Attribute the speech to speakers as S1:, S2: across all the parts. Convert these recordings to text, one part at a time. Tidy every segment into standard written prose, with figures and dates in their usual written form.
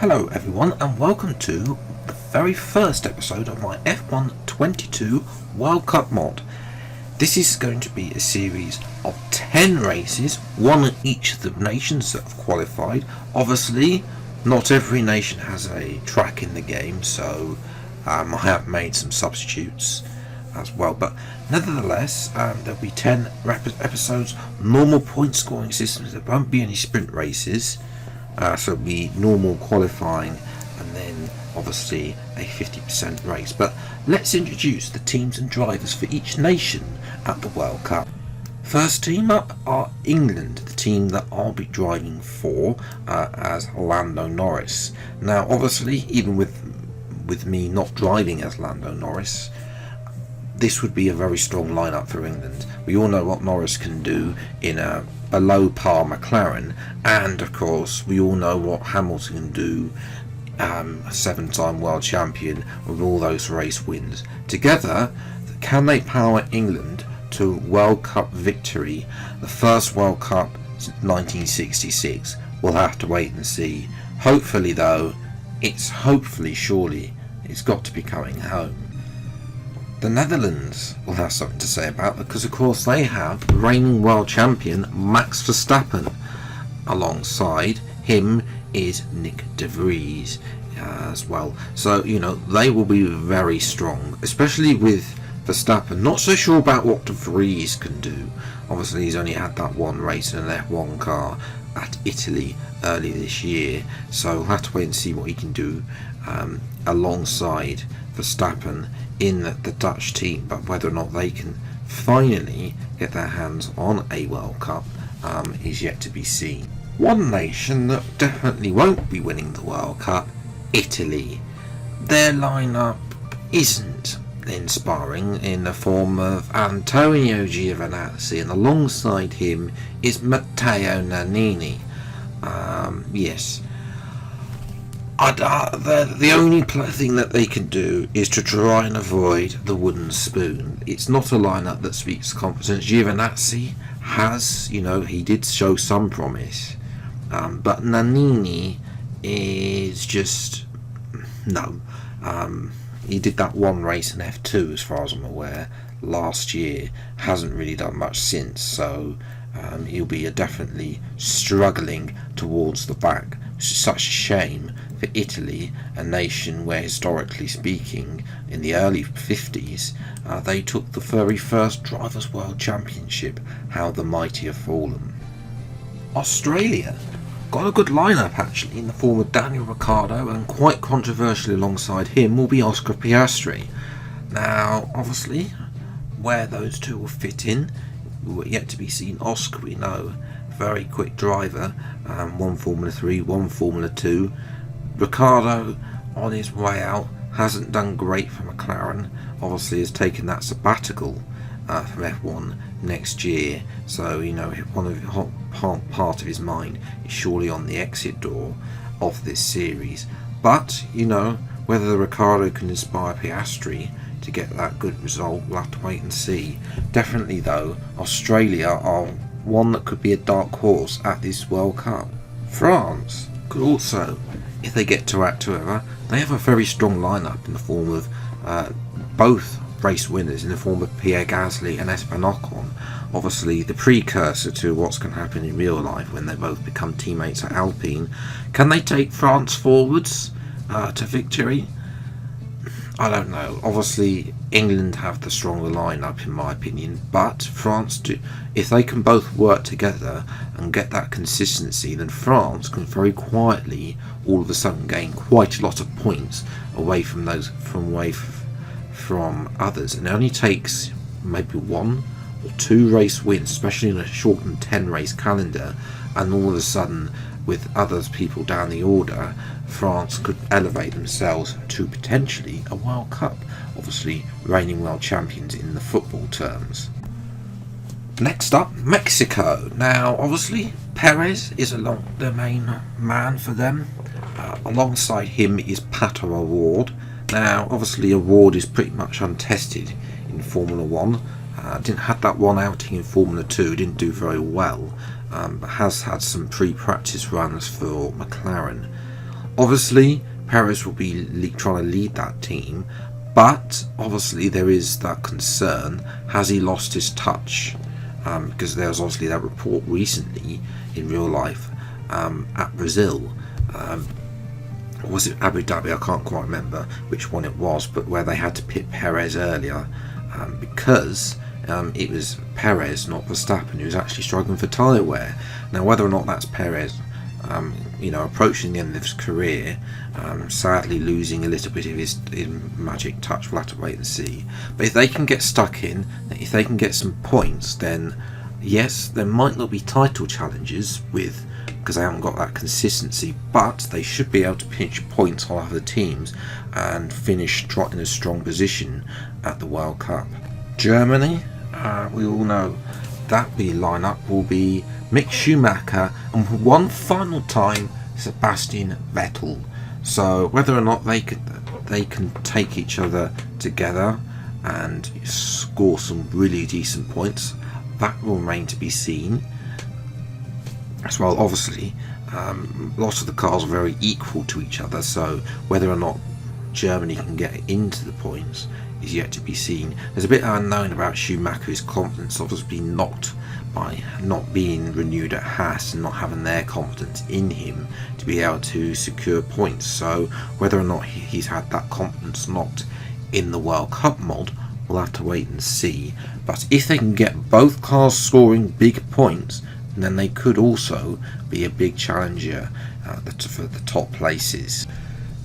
S1: Hello everyone and welcome to the very first episode of my F1 22 World Cup mod. This is going to be a series of 10 races, one in each of the nations that have qualified. Obviously, not every nation has a track in the game, so I have made some substitutes as well. But nevertheless, there'll be 10 episodes, normal point scoring systems. There won't be any sprint races. So it'll be normal qualifying and then obviously a 50% race. But let's introduce the teams and drivers for each nation at the World Cup. First team up are England, the team that I'll be driving for as Lando Norris. Now obviously, even with me not driving as Lando Norris, this would be a very strong lineup for England. We all know what Norris can do in a low par McLaren, and of course we all know what Hamilton can do, a 7-time world champion with all those race wins. Together, can they power England to World Cup victory, the first World Cup since 1966? We'll have to wait and see. Hopefully though, surely it's got to be coming home. The Netherlands will have something to say about, because of course they have reigning world champion Max Verstappen. Alongside him is Nick de Vries as well. So, they will be very strong, especially with Verstappen. Not so sure about what de Vries can do. Obviously he's only had that one race in an F1 car at Italy early this year, so we'll have to wait and see what he can do alongside Verstappen in the Dutch team. But whether or not they can finally get their hands on a World Cup is yet to be seen. One nation that definitely won't be winning the World Cup, Italy. Their lineup isn't inspiring in the form of Antonio Giovinazzi, and alongside him is Matteo Nannini. Yes. The only thing that they can do is to try and avoid the wooden spoon. It's not a lineup that speaks confidence. Giovinazzi has, he did show some promise, but Nannini is just no. He did that one race in F2, as far as I'm aware, last year. Hasn't really done much since, so he'll be definitely struggling towards the back. Which is such a shame for Italy, a nation where, historically speaking, in the early 50s, they took the very first Drivers' World Championship. How the mighty have fallen. Australia got a good lineup actually, in the form of Daniel Ricciardo, and quite controversially alongside him will be Oscar Piastri. Now, obviously, where those two will fit in, yet to be seen. Oscar, we know, very quick driver, one Formula 3, one Formula 2. Ricciardo, on his way out, hasn't done great for McLaren. Obviously has taken that sabbatical from F1 next year, so part of his mind is surely on the exit door of this series. But whether Ricciardo can inspire Piastri to get that good result, we'll have to wait and see. Definitely though, Australia are one that could be a dark horse at this World Cup. France could also, if they get to act together, they have a very strong lineup in the form of both race winners, in the form of Pierre Gasly and Esteban Ocon. Obviously the precursor to what's going to happen in real life when they both become teammates at Alpine. Can they take France forwards to victory? I don't know. Obviously England have the stronger lineup in my opinion, but France do. If they can both work together and get that consistency, then France can very quietly all of a sudden gain quite a lot of points away from others. And it only takes maybe 1 or 2 race wins, especially in a shortened 10 race calendar, and all of a sudden with other people down the order, France could elevate themselves to potentially a World Cup. Obviously reigning world champions in the football terms. Next up, Mexico. Now obviously Perez is the main man for them. Alongside him is Pato O'Ward. Now obviously O'Ward is pretty much untested in Formula 1. Didn't have that one outing in Formula 2, didn't do very well, but has had some pre-practice runs for McLaren. Obviously, Perez will be trying to lead that team, but obviously there is that concern: has he lost his touch? Because there was obviously that report recently in real life at Brazil. Or was it Abu Dhabi? I can't quite remember which one it was, but where they had to pit Perez earlier because it was Perez, not Verstappen, who was actually struggling for tyre wear. Now, whether or not that's Perez, approaching the end of his career, sadly losing a little bit of his magic touch, we'll have to wait and see. But if they can get stuck in, if they can get some points, then yes, there might not be title challenges because they haven't got that consistency, but they should be able to pinch points on other teams and finish in a strong position at the World Cup. Germany, we all know that the lineup will be Mick Schumacher and for one final time Sebastian Vettel. So whether or not they can take each other together and score some really decent points, that will remain to be seen. As well, obviously, lots of the cars are very equal to each other, so whether or not Germany can get into the points is yet to be seen. There's a bit unknown about Schumacher's confidence, obviously knocked by not being renewed at Haas and not having their confidence in him to be able to secure points. So whether or not he's had that confidence knocked in the World Cup mod, we'll have to wait and see. But if they can get both cars scoring big points, then they could also be a big challenger for the top places.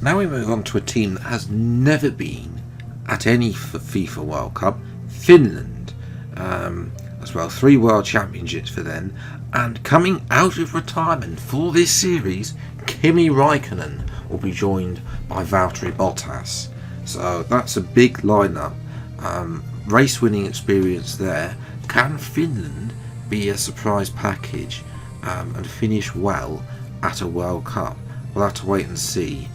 S1: Now we move on to a team that has never been at any FIFA World Cup, Finland. As well, 3 World Championships for them, and coming out of retirement for this series, Kimi Raikkonen will be joined by Valtteri Bottas. So that's a big lineup. Race winning experience there. Can Finland be a surprise package and finish well at a World Cup? We'll have to wait and see.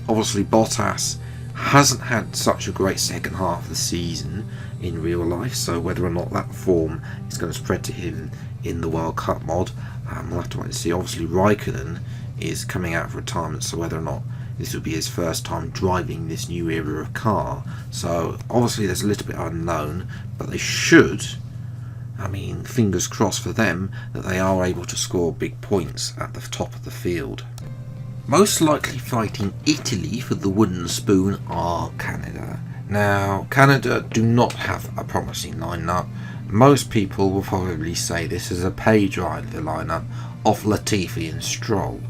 S1: Obviously Bottas hasn't had such a great second half of the season in real life, so whether or not that form is going to spread to him in the World Cup mod, we'll have to wait and see. Obviously Raikkonen is coming out of retirement, so whether or not this will be his first time driving this new era of car, so obviously there's a little bit unknown, but they should, fingers crossed for them, that they are able to score big points at the top of the field. Most likely fighting Italy for the wooden spoon are Canada. Now, Canada do not have a promising lineup. Most people will probably say this is a page rider lineup of Latifi and Stroll.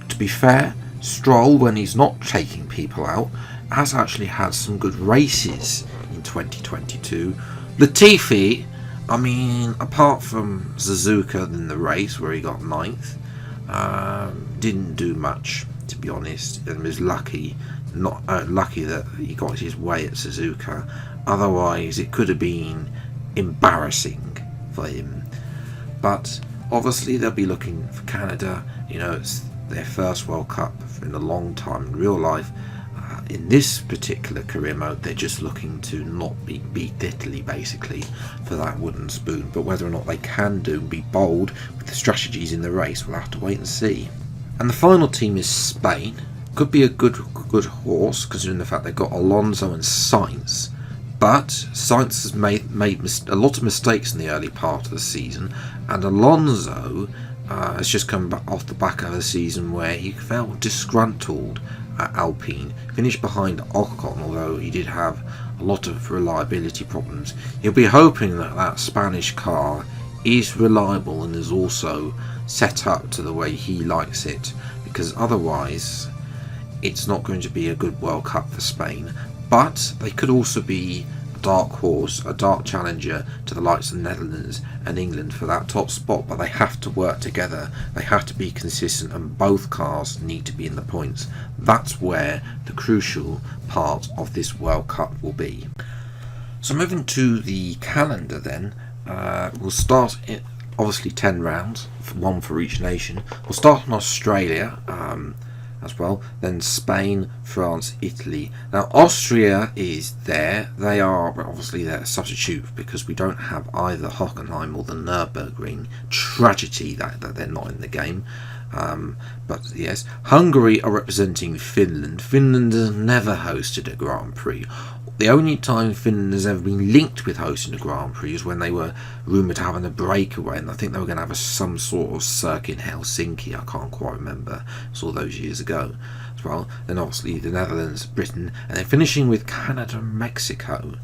S1: To be fair, Stroll, when he's not taking people out, has actually had some good races in 2022. Latifi, apart from Suzuka in the race where he got 9th, didn't do much, to be honest, and was lucky that he got his way at Suzuka. Otherwise it could have been embarrassing for him. But obviously they'll be looking for Canada. It's their first World Cup in a long time in real life. In this particular career mode, they're just looking to not beat Italy, basically, for that wooden spoon. But whether or not they can be bold with the strategies in the race, we'll have to wait and see. And the final team is Spain. Could be a good horse, considering the fact they've got Alonso and Sainz. But Sainz has made a lot of mistakes in the early part of the season, and Alonso has just come back off the back of a season where he felt disgruntled at Alpine, finished behind Ocon, although he did have a lot of reliability problems. He'll be hoping that that Spanish car is reliable and is also set up to the way he likes it, because otherwise it's not going to be a good World Cup for Spain. But they could also be a dark horse, a dark challenger to the likes of the Netherlands and England for that top spot, but they have to work together, they have to be consistent, and both cars need to be in the points. That's where the crucial part of this World Cup will be. So moving to the calendar then, we'll start it, obviously 10 rounds, one for each nation. We'll start in Australia as well, then Spain, France, Italy. Now Austria is there. They are obviously their substitute because we don't have either Hockenheim or the Nürburgring. Tragedy that they're not in the game. But yes, Hungary are representing Finland. Finland has never hosted a Grand Prix. The only time Finland has ever been linked with hosting a Grand Prix is when they were rumoured to having a breakaway, and I think they were going to have some sort of circuit in Helsinki. I can't quite remember. It's all those years ago as well. Then obviously the Netherlands, Britain, and then finishing with Canada and Mexico.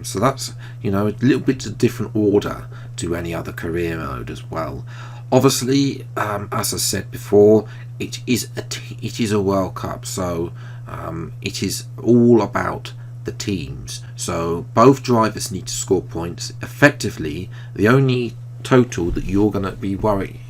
S1: So that's, a little bit of different order to any other career mode as well. Obviously, as I said before, it is a World Cup, so it is all about the teams. So both drivers need to score points. Effectively, the only total that you're going to be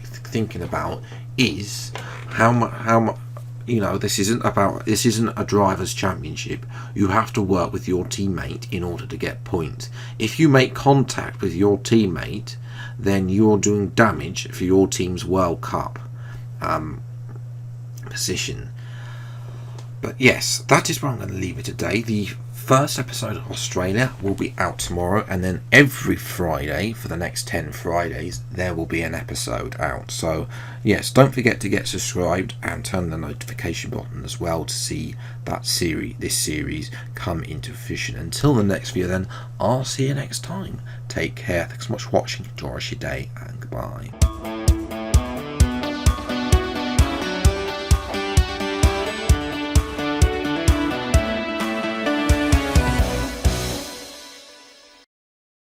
S1: thinking about is how much. This isn't a driver's championship. You have to work with your teammate in order to get points. If you make contact with your teammate, then you're doing damage for your team's World Cup position. But yes, that is where I'm going to leave it today. The first episode of Australia will be out tomorrow, and then every Friday for the next 10 Fridays there will be an episode out. So yes, don't forget to get subscribed and turn the notification button as well to see this series come into fruition. Until the next video then, I'll see you next time. Take care, thanks so much for watching, enjoy your day, and goodbye.